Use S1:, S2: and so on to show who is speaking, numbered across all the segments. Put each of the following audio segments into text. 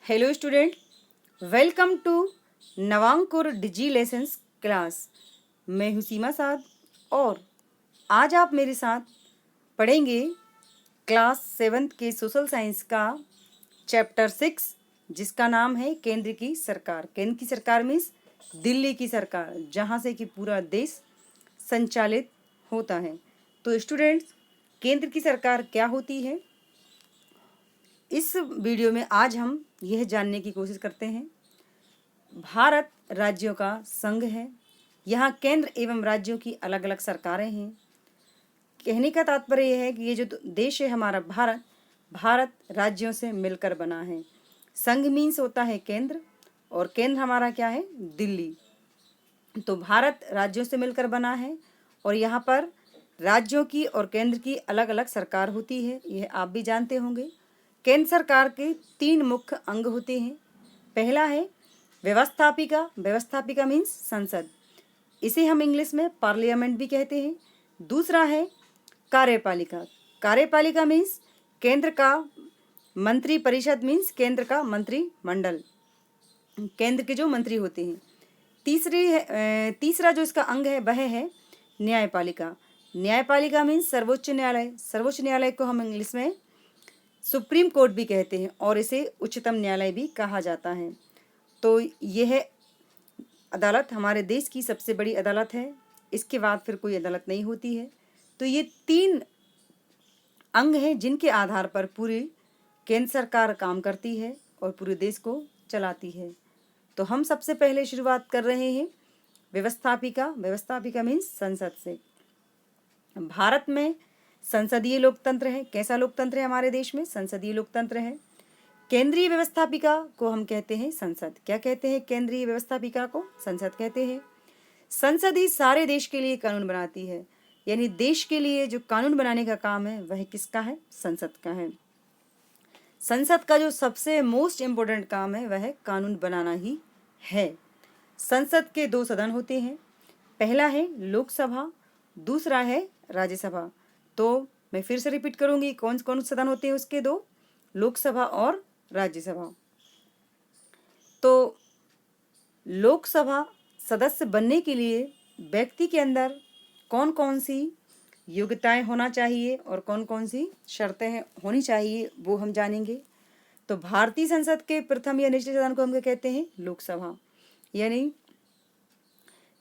S1: Hello student, welcome to Navankur digi lessons class. मैं हूँ सीमा साद और आज आप मेरे साथ पढ़ेंगे क्लास 7th के सोशल साइंस का चैप्टर 6, जिसका नाम है केंद्र की सरकार। केंद्र की सरकार मीन्स दिल्ली की सरकार, जहाँ से कि पूरा देश संचालित होता है। तो स्टूडेंट्स, केंद्र की सरकार क्या होती है, इस वीडियो में आज हम यह जानने की कोशिश करते हैं। भारत राज्यों का संघ है। यहाँ केंद्र एवं राज्यों की अलग अलग सरकारें हैं। कहने का तात्पर्य यह है कि ये जो देश है हमारा भारत राज्यों से मिलकर बना है। संघ मीन्स होता है केंद्र, और केंद्र हमारा क्या है, दिल्ली। तो भारत राज्यों से मिलकर बना है और यहाँ पर राज्यों की और केंद्र की अलग अलग सरकार होती है, यह आप भी जानते होंगे। केंद्र सरकार के 3 मुख्य अंग होते हैं। पहला है व्यवस्थापिका। व्यवस्थापिका मीन्स संसद, इसे हम इंग्लिश में पार्लियामेंट भी कहते हैं। दूसरा है कार्यपालिका। कार्यपालिका मीन्स केंद्र का मंत्री परिषद, मीन्स केंद्र का मंत्रिमंडल, केंद्र के जो मंत्री होते हैं। तीसरा जो इसका अंग है वह है न्यायपालिका। न्यायपालिका मीन्स सर्वोच्च न्यायालय। सर्वोच्च न्यायालय को हम इंग्लिश में सुप्रीम कोर्ट भी कहते हैं और इसे उच्चतम न्यायालय भी कहा जाता है। तो यह अदालत हमारे देश की सबसे बड़ी अदालत है, इसके बाद फिर कोई अदालत नहीं होती है। तो ये 3 अंग हैं जिनके आधार पर पूरी केंद्र सरकार काम करती है और पूरे देश को चलाती है। तो हम सबसे पहले शुरुआत कर रहे हैं व्यवस्थापिका। व्यवस्थापिका मीन्स संसद से। भारत में संसदीय लोकतंत्र है। कैसा लोकतंत्र है हमारे देश में? संसदीय लोकतंत्र है। केंद्रीय व्यवस्थापिका को हम कहते हैं संसद। क्या कहते हैं केंद्रीय व्यवस्थापिका को? संसद कहते हैं। संसद ही सारे देश के लिए कानून बनाती है, यानी देश के लिए जो कानून बनाने का काम है वह किसका है? संसद का है। संसद का जो सबसे मोस्ट इम्पोर्टेंट काम है वह कानून बनाना ही है। संसद के 2 सदन होते हैं। पहला है लोकसभा, दूसरा है राज्यसभा। तो मैं फिर से रिपीट करूंगी, कौन कौन सदन होते हैं उसके 2? लोकसभा और राज्यसभा। तो लोकसभा सदस्य बनने के लिए व्यक्ति के अंदर कौन कौन सी योग्यताएं होना चाहिए और कौन कौन सी शर्तें होनी चाहिए वो हम जानेंगे। तो भारतीय संसद के प्रथम या निचले सदन को हम क्या कहते हैं? लोकसभा। यानी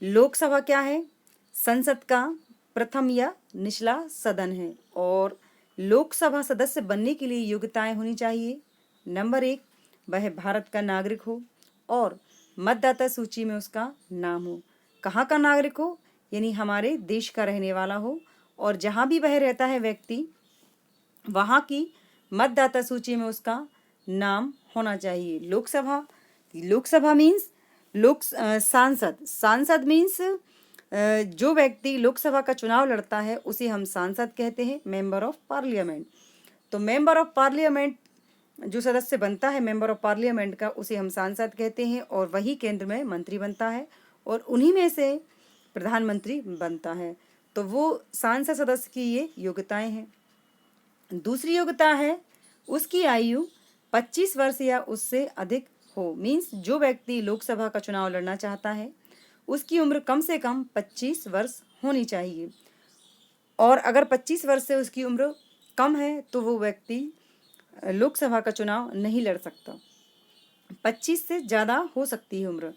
S1: लोकसभा क्या है? संसद का प्रथम या निचला सदन है। और लोकसभा सदस्य बनने के लिए योग्यताएं होनी चाहिए। नंबर 1, वह भारत का नागरिक हो और मतदाता सूची में उसका नाम हो। कहाँ का नागरिक हो? यानी हमारे देश का रहने वाला हो, और जहाँ भी वह रहता है व्यक्ति, वहाँ की मतदाता सूची में उसका नाम होना चाहिए। लोकसभा मीन्स सांसद। सांसद मीन्स जो व्यक्ति लोकसभा का चुनाव लड़ता है उसे हम सांसद कहते हैं, मेंबर ऑफ पार्लियामेंट। तो मेंबर ऑफ पार्लियामेंट जो सदस्य बनता है मेंबर ऑफ पार्लियामेंट का, उसे हम सांसद कहते हैं, और वही केंद्र में मंत्री बनता है और उन्हीं में से प्रधानमंत्री बनता है। तो वो सांसद सदस्य की ये योग्यताएं हैं। दूसरी योग्यता है उसकी आयु 25 वर्ष या उससे अधिक हो। मीन्स जो व्यक्ति लोकसभा का चुनाव लड़ना चाहता है उसकी उम्र कम से कम 25 वर्ष होनी चाहिए, और अगर 25 वर्ष से उसकी उम्र कम है तो वो व्यक्ति लोकसभा का चुनाव नहीं लड़ सकता। 25 से ज़्यादा हो सकती है उम्र।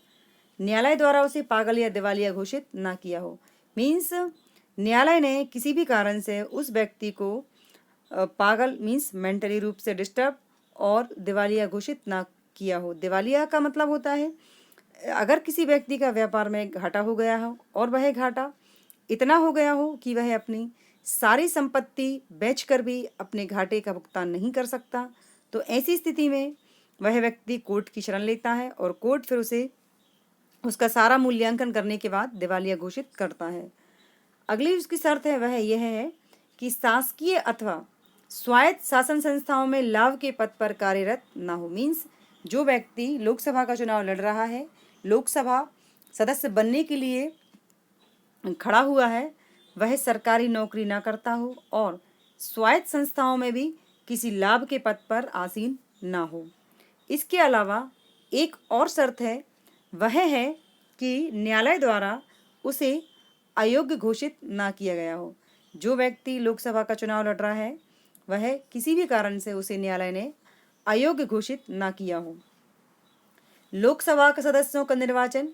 S1: न्यायालय द्वारा उसे पागल या दिवालिया घोषित ना किया हो। मीन्स न्यायालय ने किसी भी कारण से उस व्यक्ति को पागल मीन्स मेंटली रूप से डिस्टर्ब और दिवालिया घोषित ना किया हो। दिवालिया का मतलब होता है अगर किसी व्यक्ति का व्यापार में घाटा हो गया हो और वह घाटा इतना हो गया हो कि वह अपनी सारी संपत्ति बेचकर भी अपने घाटे का भुगतान नहीं कर सकता, तो ऐसी स्थिति में वह व्यक्ति कोर्ट की शरण लेता है और कोर्ट फिर उसे उसका सारा मूल्यांकन करने के बाद दिवालिया घोषित करता है। अगली उसकी शर्त है वह यह है कि शासकीय अथवा स्वायत्त शासन संस्थाओं में लाभ के पद पर कार्यरत ना हो। मीन्स जो व्यक्ति लोकसभा का चुनाव लड़ रहा है, लोकसभा सदस्य बनने के लिए खड़ा हुआ है, वह सरकारी नौकरी ना करता हो और स्वायत्त संस्थाओं में भी किसी लाभ के पद पर आसीन ना हो। इसके अलावा एक और शर्त है, वह है कि न्यायालय द्वारा उसे अयोग्य घोषित ना किया गया हो। जो व्यक्ति लोकसभा का चुनाव लड़ रहा है, वह किसी भी कारण से उसे न्यायालय ने अयोग्य घोषित ना किया हो। लोकसभा के सदस्यों का निर्वाचन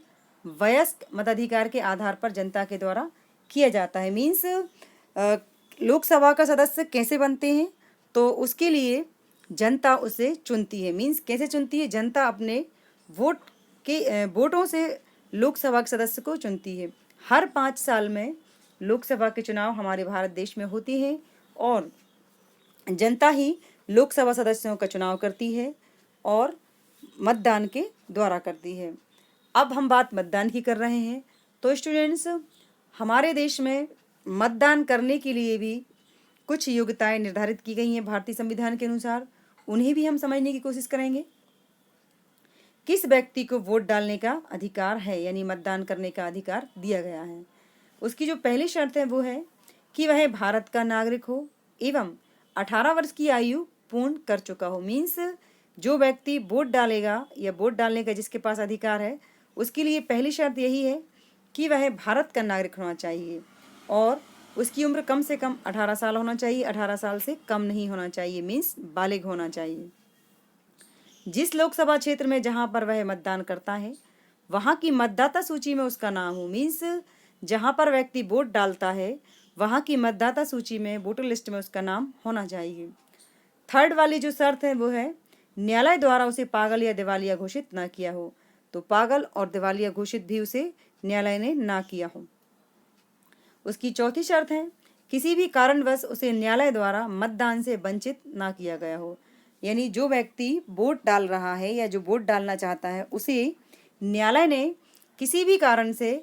S1: वयस्क मताधिकार के आधार पर जनता के द्वारा किया जाता है। मीन्स लोकसभा का सदस्य कैसे बनते हैं, तो उसके लिए जनता उसे चुनती है। मीन्स कैसे चुनती है, जनता अपने वोटों से लोकसभा के सदस्य को चुनती है। हर 5 साल में लोकसभा के चुनाव हमारे भारत देश में होती है और जनता ही लोकसभा सदस्यों का चुनाव करती है और मतदान के द्वारा करती है। अब हम बात मतदान की कर रहे हैं, तो स्टूडेंट्स, हमारे देश में मतदान करने के लिए भी कुछ योग्यताएं निर्धारित की गई हैं भारतीय संविधान के अनुसार। उन्हें भी हम समझने की कोशिश करेंगे। किस व्यक्ति को वोट डालने का अधिकार है, यानी मतदान करने का अधिकार दिया गया है। उसकी जो पहली शर्त है वो है कि वह भारत का नागरिक हो एवं 18 वर्ष की आयु पूर्ण कर चुका हो। मीन्स जो व्यक्ति वोट डालेगा या वोट डालने का जिसके पास अधिकार है, उसके लिए पहली शर्त यही है कि वह भारत का नागरिक होना चाहिए और उसकी उम्र कम से कम 18 साल होना चाहिए, 18 साल से कम नहीं होना चाहिए, मीन्स बालिग होना चाहिए। जिस लोकसभा क्षेत्र में जहाँ पर वह मतदान करता है, वहाँ की मतदाता सूची में उसका नाम हो। मीन्स जहाँ पर व्यक्ति वोट डालता है, वहाँ की मतदाता सूची में, वोटर लिस्ट में उसका नाम होना चाहिए। थर्ड वाली जो शर्त है वो है, न्यायालय द्वारा उसे पागल या दिवालिया घोषित ना किया हो। तो पागल और दिवालिया घोषित भी उसे न्यायालय ने ना किया हो। उसकी चौथी शर्त है, किसी भी कारणवश उसे न्यायालय द्वारा मतदान से वंचित ना किया गया हो। यानी जो व्यक्ति वोट डाल रहा है या जो वोट डालना चाहता है, उसे न्यायालय ने किसी भी कारण से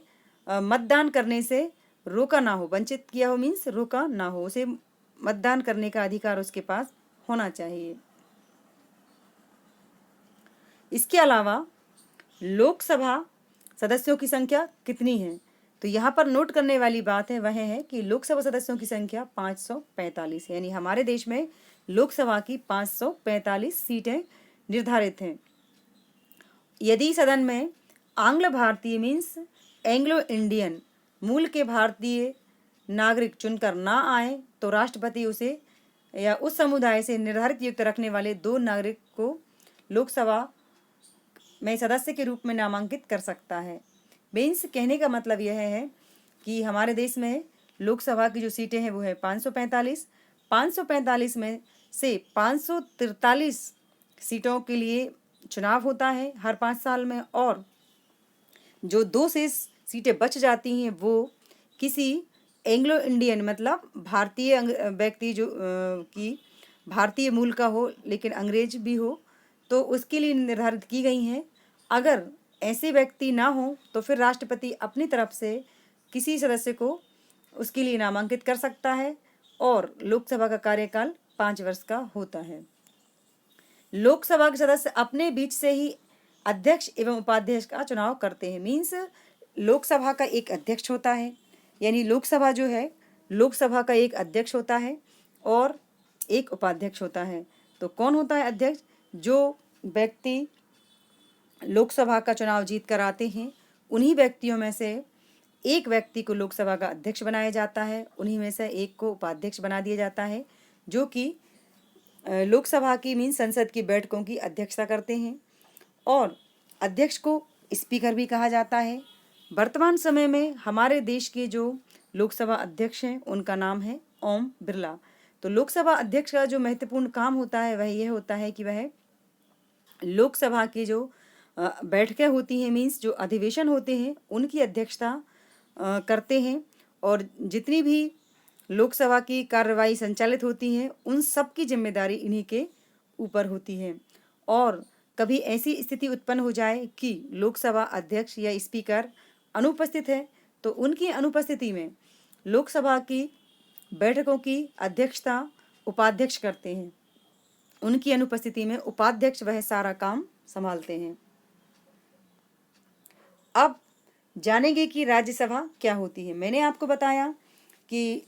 S1: मतदान करने से रोका ना हो, वंचित किया हो, मीन्स रोका ना हो, उसे मतदान करने का अधिकार उसके पास होना चाहिए। इसके अलावा लोकसभा सदस्यों की संख्या कितनी है, तो यहाँ पर नोट करने वाली बात है वह है कि लोकसभा सदस्यों की संख्या 545 है। यानी हमारे देश में लोकसभा की 545 सीटें निर्धारित हैं। यदि सदन में आंग्ल भारतीय मीन्स एंग्लो इंडियन मूल के भारतीय नागरिक चुनकर ना आए, तो राष्ट्रपति उसे या उस समुदाय से निर्धारित युक्त रखने वाले 2 नागरिक को लोकसभा में सदस्य के रूप में नामांकित कर सकता है। मीन्स कहने का मतलब यह है कि हमारे देश में लोकसभा की जो सीटें हैं वो है 545। 545 में से 543 सीटों के लिए चुनाव होता है हर 5 साल में, और जो 2 से सीटें बच जाती हैं वो किसी एंग्लो इंडियन मतलब भारतीय व्यक्ति जो की भारतीय मूल का हो लेकिन अंग्रेज भी हो, तो उसके लिए निर्धारित की गई हैं। अगर ऐसे व्यक्ति ना हो तो फिर राष्ट्रपति अपनी तरफ से किसी सदस्य को उसके लिए नामांकित कर सकता है और लोकसभा का कार्यकाल 5 वर्ष का होता है। लोकसभा के सदस्य अपने बीच से ही अध्यक्ष एवं उपाध्यक्ष का चुनाव करते हैं। मीन्स लोकसभा का एक अध्यक्ष होता है, यानी लोकसभा जो है, लोकसभा का एक अध्यक्ष होता है और एक उपाध्यक्ष होता है। तो कौन होता है अध्यक्ष? जो व्यक्ति लोकसभा का चुनाव जीत कर आते हैं, उन्हीं व्यक्तियों में से एक व्यक्ति को लोकसभा का अध्यक्ष बनाया जाता है, उन्हीं में से एक को उपाध्यक्ष बना दिया जाता है, जो कि लोकसभा की मीन संसद की बैठकों की अध्यक्षता करते हैं। और अध्यक्ष को स्पीकर भी कहा जाता है। वर्तमान समय में हमारे देश के जो लोकसभा अध्यक्ष हैं उनका नाम है ओम बिरला। तो लोकसभा अध्यक्ष का जो महत्वपूर्ण काम होता है वह यह होता है कि वह लोकसभा की जो बैठकें होती हैं, मीन्स जो अधिवेशन होते हैं, उनकी अध्यक्षता करते हैं और जितनी भी लोकसभा की कार्यवाही संचालित होती हैं उन सब की जिम्मेदारी इन्हीं के ऊपर होती है। और कभी ऐसी स्थिति उत्पन्न हो जाए कि लोकसभा अध्यक्ष या स्पीकर अनुपस्थित है, तो उनकी अनुपस्थिति में लोकसभा की बैठकों की अध्यक्षता उपाध्यक्ष करते हैं। उनकी अनुपस्थिति में उपाध्यक्ष वह सारा काम संभालते हैं। अब जानेंगे कि राज्यसभा क्या होती है। मैंने आपको बताया कि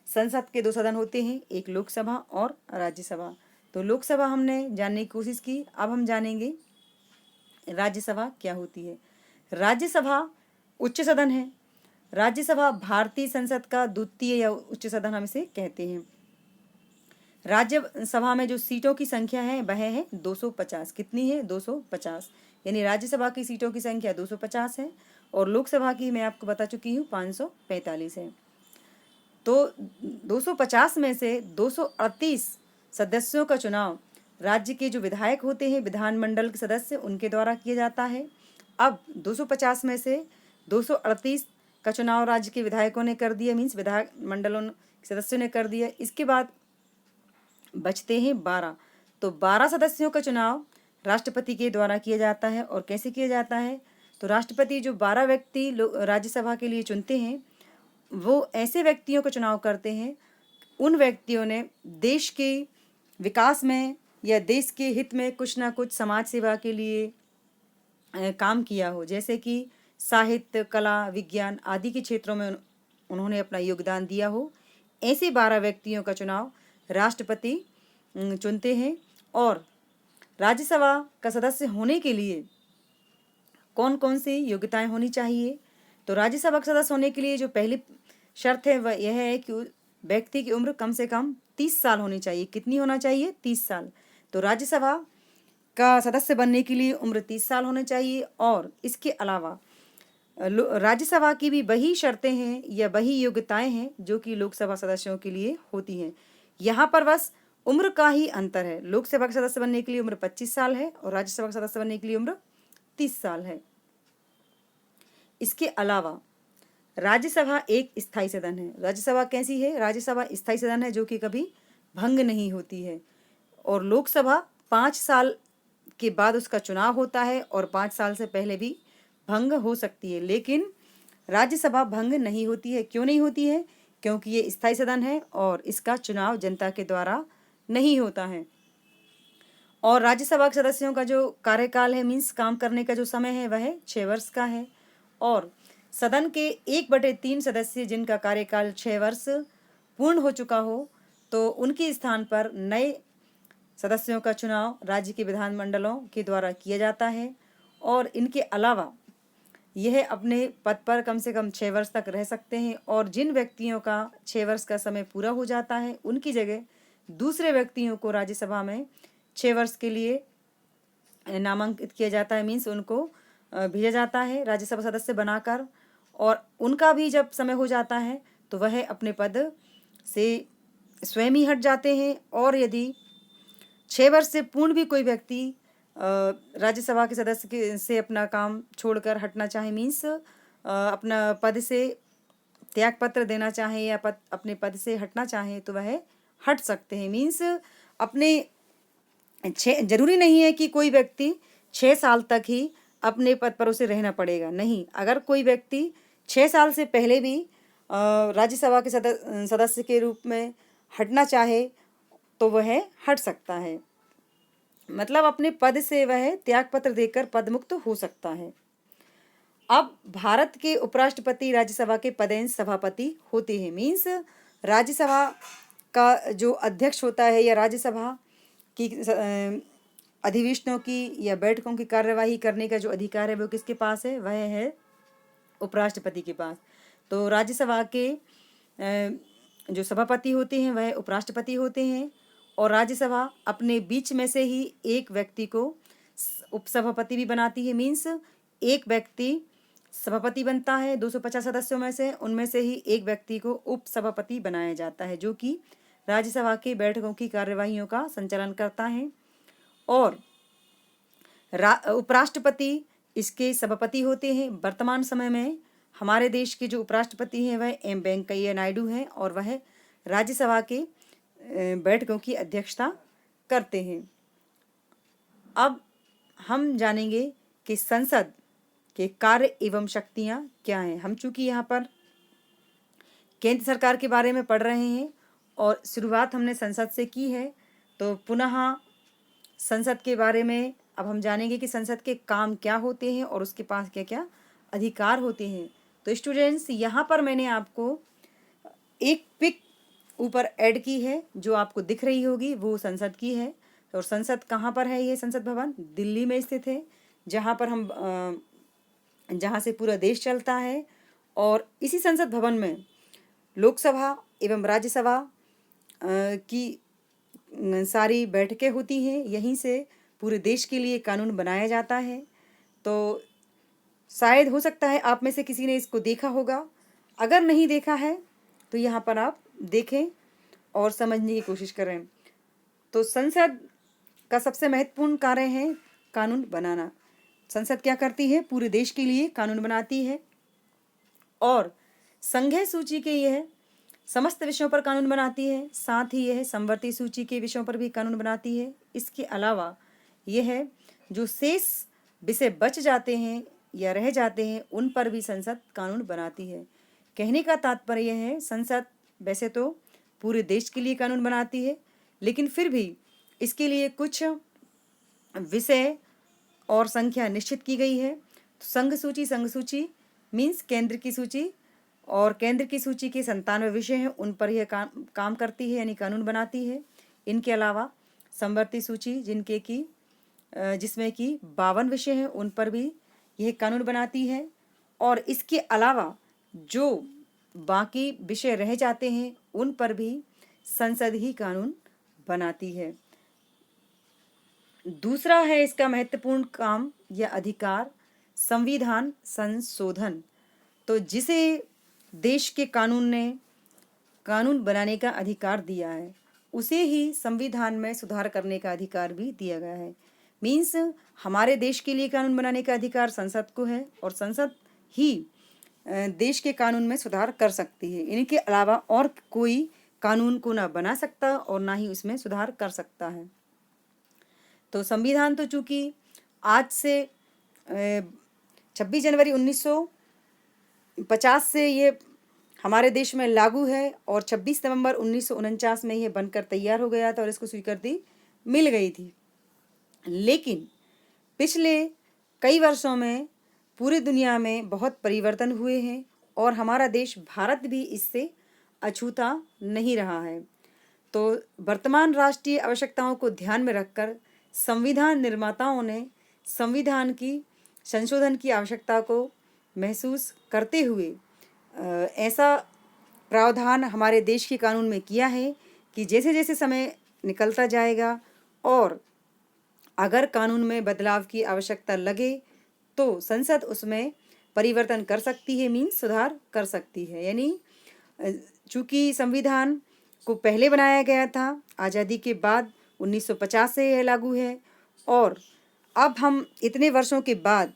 S1: संसद के 2 सदन होते हैं, एक लोकसभा और राज्यसभा। तो लोकसभा हमने जानने की कोशिश की, अब हम जानेंगे राज्यसभा क्या होती है। राज्यसभा उच्च सदन है। राज्यसभा भारतीय संसद का द्वितीय या उच्च सदन हम इसे कहते हैं। राज्यसभा में जो सीटों की संख्या है वह है 250। कितनी है? 250। यानी राज्यसभा की सीटों की संख्या 250 है और लोकसभा की मैं आपको बता चुकी हूँ 545 है। तो 250 में से 238 सदस्यों का चुनाव राज्य के जो विधायक होते हैं, विधानमंडल के सदस्य, उनके द्वारा किया जाता है। अब 250 में से 238 का चुनाव राज्य के विधायकों ने कर दिया, मीन्स विधायक मंडलों सदस्यों ने कर दिया। इसके बाद बचते हैं 12। तो 12 सदस्यों का चुनाव राष्ट्रपति के द्वारा किया जाता है। और कैसे किया जाता है? तो राष्ट्रपति जो 12 व्यक्ति राज्यसभा के लिए चुनते हैं, वो ऐसे व्यक्तियों का चुनाव करते हैं, उन व्यक्तियों ने देश के विकास में या देश के हित में कुछ ना कुछ समाज सेवा के लिए काम किया हो, जैसे कि साहित्य, कला, विज्ञान आदि के क्षेत्रों में उन्होंने अपना योगदान दिया हो। ऐसे 12 व्यक्तियों का चुनाव राष्ट्रपति चुनते हैं। और राज्यसभा का सदस्य होने के लिए कौन कौन सी योग्यताएं होनी चाहिए? तो राज्यसभा का सदस्य होने के लिए जो पहली शर्त है वह यह है कि व्यक्ति की उम्र कम से कम 30 साल होनी चाहिए। कितनी होना चाहिए? 30 साल। तो राज्यसभा का सदस्य बनने के लिए उम्र 30 साल होनी चाहिए। और इसके अलावा राज्यसभा की भी वही शर्तें हैं या वही योग्यताएं हैं जो कि लोकसभा सदस्यों के लिए होती हैं। यहाँ पर बस उम्र का ही अंतर है। लोकसभा के सदस्य बनने के लिए उम्र 25 साल है और राज्यसभा के सदस्य बनने के लिए उम्र 30 साल है। इसके अलावा राज्यसभा एक स्थायी सदन है। राज्यसभा कैसी है? राज्यसभा स्थायी सदन है जो कि कभी भंग नहीं होती है। और लोकसभा 5 साल के बाद उसका चुनाव होता है और 5 साल से पहले भी भंग हो सकती है, लेकिन राज्यसभा भंग नहीं होती है। क्यों नहीं होती है? क्योंकि ये स्थायी सदन है और इसका चुनाव जनता के द्वारा नहीं होता है। और राज्यसभा के सदस्यों का जो कार्यकाल है, मीन्स काम करने का जो समय है, वह 6 वर्ष का है। और सदन के 1/3 सदस्य जिनका कार्यकाल 6 वर्ष पूर्ण हो चुका हो, तो उनके स्थान पर नए सदस्यों का चुनाव राज्य के विधानमंडलों के द्वारा किया जाता है। और इनके अलावा यह अपने पद पर कम से कम 6 वर्ष तक रह सकते हैं। और जिन व्यक्तियों का 6 वर्ष का समय पूरा हो जाता है, उनकी जगह दूसरे व्यक्तियों को राज्यसभा में 6 वर्ष के लिए नामांकित किया जाता है, मीन्स उनको भेजा जाता है राज्यसभा सदस्य बनाकर। और उनका भी जब समय हो जाता है तो वह अपने पद से स्वयं ही हट जाते हैं। और यदि 6 वर्ष से पूर्ण भी कोई व्यक्ति राज्यसभा के सदस्य से अपना काम छोड़कर हटना चाहे, मीन्स अपना पद से त्यागपत्र देना चाहे या अपने पद से हटना चाहे, तो वह हट सकते हैं। मीन्स अपने जरूरी नहीं है कि कोई व्यक्ति 6 साल तक ही अपने पद पर उसे रहना पड़ेगा। नहीं, अगर कोई व्यक्ति 6 साल से पहले भी राज्यसभा के सदस्य के रूप में हटना चाहे तो वह हट सकता है। मतलब अपने पद से वह त्यागपत्र देकर पदमुक्त हो सकता है। अब भारत के उपराष्ट्रपति राज्यसभा के पदेन सभापति होते हैं। मीन्स राज्यसभा का जो अध्यक्ष होता है या राज्यसभा की अधिवेशनों की या बैठकों की कार्यवाही करने का जो अधिकार है वो किसके पास है? वह है उपराष्ट्रपति के पास। तो राज्यसभा के जो सभापति होते हैं वह उपराष्ट्रपति होते हैं। और राज्यसभा अपने बीच में से ही एक व्यक्ति को उपसभापति भी बनाती है। मीन्स एक व्यक्ति सभापति बनता है 250 सदस्यों में से, उनमें से ही एक व्यक्ति को उपसभापति बनाया जाता है जो कि राज्यसभा की बैठकों की कार्यवाहियों का संचालन करता है। और उपराष्ट्रपति इसके सभापति होते हैं। वर्तमान समय में हमारे देश के जो उपराष्ट्रपति हैं वह एम वेंकैया नायडू हैं और वह राज्यसभा के बैठकों की अध्यक्षता करते हैं। अब हम जानेंगे कि संसद के कार्य एवं शक्तियां क्या हैं। हम चूंकि यहाँ पर केंद्र सरकार के बारे में पढ़ रहे हैं और शुरुआत हमने संसद से की है, तो पुनः संसद के बारे में अब हम जानेंगे कि संसद के काम क्या होते हैं और उसके पास क्या क्या अधिकार होते हैं। तो स्टूडेंट्स, यहाँ पर मैंने आपको एक पिक ऊपर ऐड की है जो आपको दिख रही होगी, वो संसद की है। और संसद कहाँ पर है? ये संसद भवन दिल्ली में स्थित है, जहाँ पर जहाँ से पूरा देश चलता है। और इसी संसद भवन में लोकसभा एवं राज्यसभा की सारी बैठकें होती हैं। यहीं से पूरे देश के लिए कानून बनाया जाता है। तो शायद हो सकता है आप में से किसी ने इसको देखा होगा। अगर नहीं देखा है तो यहाँ पर आप देखें और समझने की कोशिश करें। तो संसद का सबसे महत्वपूर्ण कार्य है कानून बनाना। संसद क्या करती है? पूरे देश के लिए कानून बनाती है। और संघीय सूची के यह समस्त विषयों पर कानून बनाती है, साथ ही यह समवर्ती सूची के विषयों पर भी कानून बनाती है। इसके अलावा यह जो शेष विषय बच जाते हैं या रह जाते हैं, उन पर भी संसद कानून बनाती है। कहने का तात्पर्य यह है, संसद वैसे तो पूरे देश के लिए कानून बनाती है, लेकिन फिर भी इसके लिए कुछ विषय और संख्या निश्चित की गई है। तो संघ सूची मीन्स केंद्र की सूची, और केंद्र की सूची के 97 विषय हैं, उन पर यह काम करती है, यानी कानून बनाती है। इनके अलावा समवर्ती सूची जिसमें कि 52 विषय हैं, उन पर भी यह कानून बनाती है। और इसके अलावा जो बाकी विषय रह जाते हैं, उन पर भी संसद ही कानून बनाती है। दूसरा है इसका महत्वपूर्ण काम या अधिकार, संविधान संशोधन। तो जिसे देश के कानून ने कानून बनाने का अधिकार दिया है, उसे ही संविधान में सुधार करने का अधिकार भी दिया गया है। मीन्स हमारे देश के लिए कानून बनाने का अधिकार संसद को है, और संसद ही देश के कानून में सुधार कर सकती है। इनके अलावा और कोई कानून को ना बना सकता और ना ही उसमें सुधार कर सकता है। तो संविधान तो चूँकि आज से 26 जनवरी 1950 से ये हमारे देश में लागू है, और 26 नवंबर 1949 में ये बनकर तैयार हो गया था और इसको स्वीकृति मिल गई थी। लेकिन पिछले कई वर्षों में पूरी दुनिया में बहुत परिवर्तन हुए हैं, और हमारा देश भारत भी इससे अछूता नहीं रहा है। तो वर्तमान राष्ट्रीय आवश्यकताओं को ध्यान में रखकर संविधान निर्माताओं ने संविधान की संशोधन की आवश्यकता को महसूस करते हुए ऐसा प्रावधान हमारे देश के कानून में किया है कि जैसे जैसे समय निकलता जाएगा और अगर कानून में बदलाव की आवश्यकता लगे तो संसद उसमें परिवर्तन कर सकती है, मीन्स सुधार कर सकती है। यानी चूँकि संविधान को पहले बनाया गया था, आज़ादी के बाद 1950 से यह लागू है, और अब हम इतने वर्षों के बाद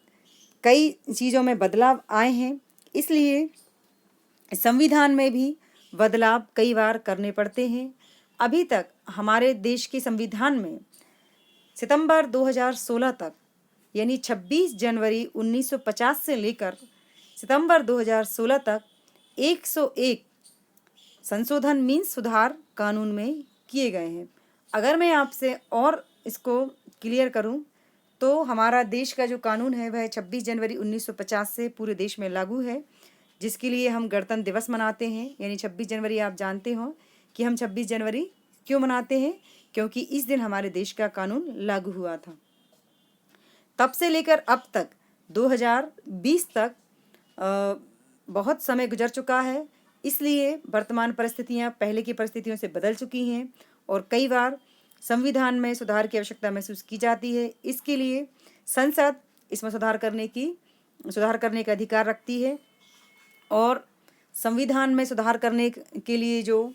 S1: कई चीज़ों में बदलाव आए हैं, इसलिए संविधान में भी बदलाव कई बार करने पड़ते हैं। अभी तक हमारे देश के संविधान में सितंबर 2016 तक, यानी 26 जनवरी 1950 से लेकर सितंबर 2016 तक 101 संशोधन मीन्स सुधार कानून में किए गए हैं। अगर मैं आपसे और इसको क्लियर करूं तो हमारा देश का जो कानून है वह 26 जनवरी 1950 से पूरे देश में लागू है, जिसके लिए हम गणतंत्र दिवस मनाते हैं। यानी 26 जनवरी आप जानते हो कि हम 26 जनवरी क्यों मनाते हैं, क्योंकि इस दिन हमारे देश का कानून लागू हुआ था। तब से लेकर अब तक 2020 तक बहुत समय गुजर चुका है, इसलिए वर्तमान परिस्थितियां पहले की परिस्थितियों से बदल चुकी हैं और कई बार संविधान में सुधार की आवश्यकता महसूस की जाती है। इसके लिए संसद इसमें सुधार करने का अधिकार रखती है, और संविधान में सुधार करने के लिए जो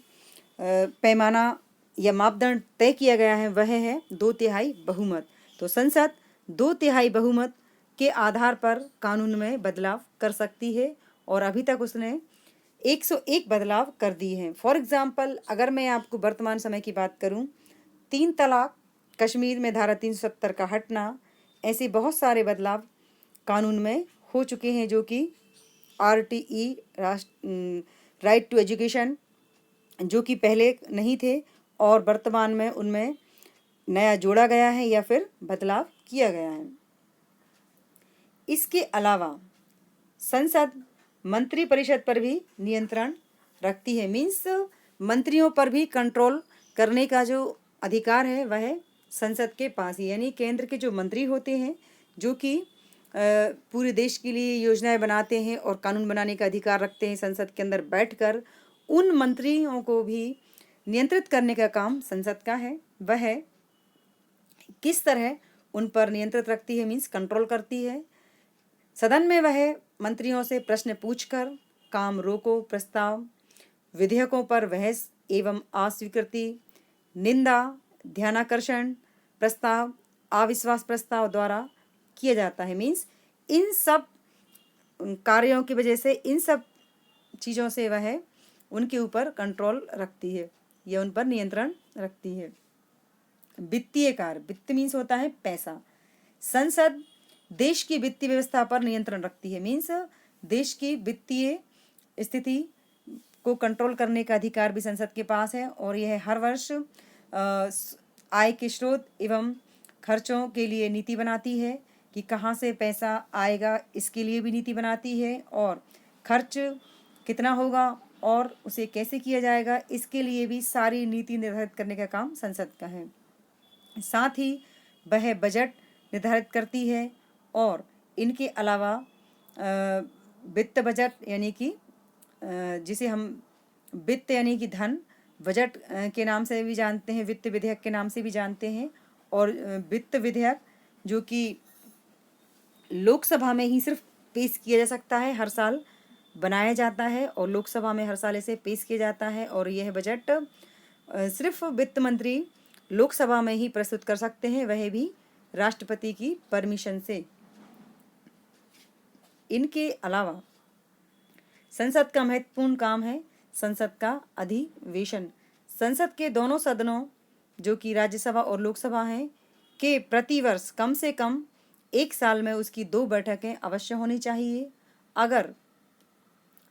S1: पैमाना या मापदंड तय किया गया है वह है 2/3 बहुमत। तो संसद 2/3 बहुमत के आधार पर कानून में बदलाव कर सकती है, और अभी तक उसने 101 बदलाव कर दिए हैं। फॉर एग्जाम्पल, अगर मैं आपको वर्तमान समय की बात करूं, 3 तलाक, कश्मीर में धारा 370 का हटना, ऐसे बहुत सारे बदलाव कानून में हो चुके हैं, जो कि RTE राइट टू एजुकेशन, जो कि पहले नहीं थे और वर्तमान में उनमें नया जोड़ा गया है या फिर बदलाव किया गया है। इसके अलावा संसद मंत्री परिषद पर भी नियंत्रण रखती है, मीन्स मंत्रियों पर भी कंट्रोल करने का जो अधिकार है वह संसद के पास ही, यानी केंद्र के जो मंत्री होते हैं जो कि पूरे देश के लिए योजनाएं बनाते हैं और कानून बनाने का अधिकार रखते हैं, संसद के अंदर बैठकर उन मंत्रियों को भी नियंत्रित करने का काम संसद का है। वह किस तरह उन पर नियंत्रित रखती है, मीन्स कंट्रोल करती है। सदन में वह मंत्रियों से प्रश्न पूछकर काम रोको प्रस्ताव, विधेयकों पर बहस एवं अस्वीकृति, निंदा, ध्यानाकर्षण प्रस्ताव, अविश्वास प्रस्ताव द्वारा किया जाता है। मीन्स इन सब कार्यों की वजह से, इन सब चीज़ों से वह उनके ऊपर कंट्रोल रखती है या उन पर नियंत्रण रखती है। वित्तीय कार्य, वित्त मीन्स होता है पैसा। संसद देश की वित्तीय व्यवस्था पर नियंत्रण रखती है। मीन्स देश की वित्तीय स्थिति को कंट्रोल करने का अधिकार भी संसद के पास है और यह हर वर्ष आय के स्रोत एवं खर्चों के लिए नीति बनाती है कि कहाँ से पैसा आएगा, इसके लिए भी नीति बनाती है, और खर्च कितना होगा और उसे कैसे किया जाएगा, इसके लिए भी सारी नीति निर्धारित करने का काम संसद का है। साथ ही वह बजट निर्धारित करती है और इनके अलावा वित्त बजट यानी कि जिसे हम वित्त यानी कि धन, बजट के नाम से भी जानते हैं, वित्त विधेयक के नाम से भी जानते हैं। और वित्त विधेयक जो कि लोकसभा में ही सिर्फ पेश किया जा सकता है, हर साल बनाया जाता है और लोकसभा में हर साल इसे पेश किया जाता है। और यह बजट सिर्फ वित्त मंत्री लोकसभा में ही प्रस्तुत कर सकते हैं, वह भी राष्ट्रपति की परमिशन से। इनके अलावा संसद का महत्वपूर्ण काम है संसद का अधिवेशन। संसद के दोनों सदनों जो कि राज्यसभा और लोकसभा हैं के प्रतिवर्ष कम से कम एक साल में उसकी 2 बैठकें अवश्य होनी चाहिए। अगर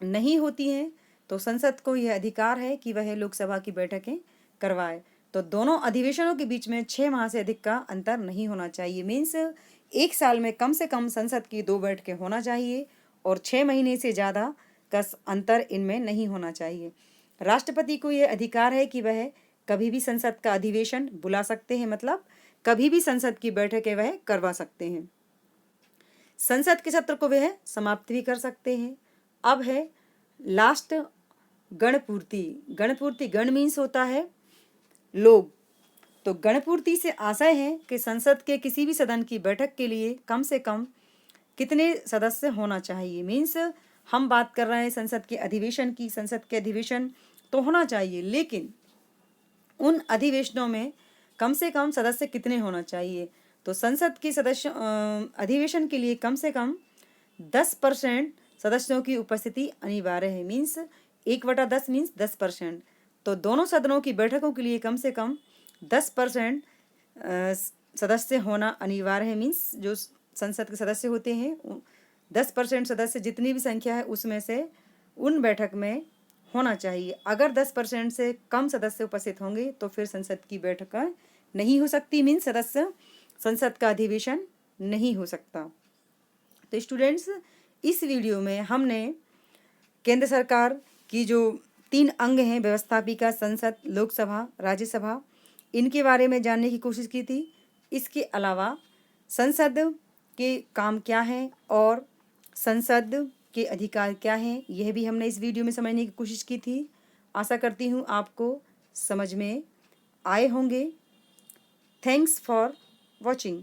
S1: नहीं होती हैं तो संसद को यह अधिकार है कि वह लोकसभा की बैठकें करवाए। तो दोनों अधिवेशनों के बीच में 6 माह से अधिक का अंतर नहीं होना चाहिए। मीन्स एक साल में कम से कम संसद की 2 बैठकें होना चाहिए और 6 महीने से ज़्यादा का अंतर इनमें नहीं होना चाहिए। राष्ट्रपति को यह अधिकार है कि वह कभी भी संसद का अधिवेशन बुला सकते हैं, मतलब कभी भी संसद की बैठकें वह करवा सकते हैं। संसद के सत्र को वह समाप्त भी कर सकते हैं। अब है लास्ट गणपूर्ति। गणपूर्ति, गण मीन्स होता है लोग, तो गणपूर्ति से आशय है कि संसद के किसी भी सदन की बैठक के लिए कम से कम कितने सदस्य होना चाहिए। मीन्स हम बात कर रहे हैं संसद के अधिवेशन की। संसद के अधिवेशन तो होना चाहिए, लेकिन उन अधिवेशनों में कम से कम सदस्य कितने होना चाहिए। तो संसद के सदस्य अधिवेशन के लिए कम से कम 10% सदस्यों की उपस्थिति अनिवार्य है। Means 1/10 means 10%। तो दोनों सदनों की बैठकों के लिए कम से कम 10% सदस्य होना अनिवार्य है। मीन्स जो संसद के सदस्य होते हैं 10% सदस्य जितनी भी संख्या है उसमें से उन बैठक में होना चाहिए। अगर 10% से कम सदस्य उपस्थित होंगे तो फिर संसद की बैठक नहीं हो सकती। मीन्स सदस्य संसद का अधिवेशन नहीं हो सकता। तो स्टूडेंट्स, इस वीडियो में हमने केंद्र सरकार की जो 3 अंग हैं, व्यवस्थापिका, संसद, लोकसभा, राज्यसभा, इनके बारे में जानने की कोशिश की थी। इसके अलावा संसद के काम क्या हैं और संसद के अधिकार क्या हैं, यह भी हमने इस वीडियो में समझने की कोशिश की थी। आशा करती हूँ आपको समझ में आए होंगे। Thanks for watching.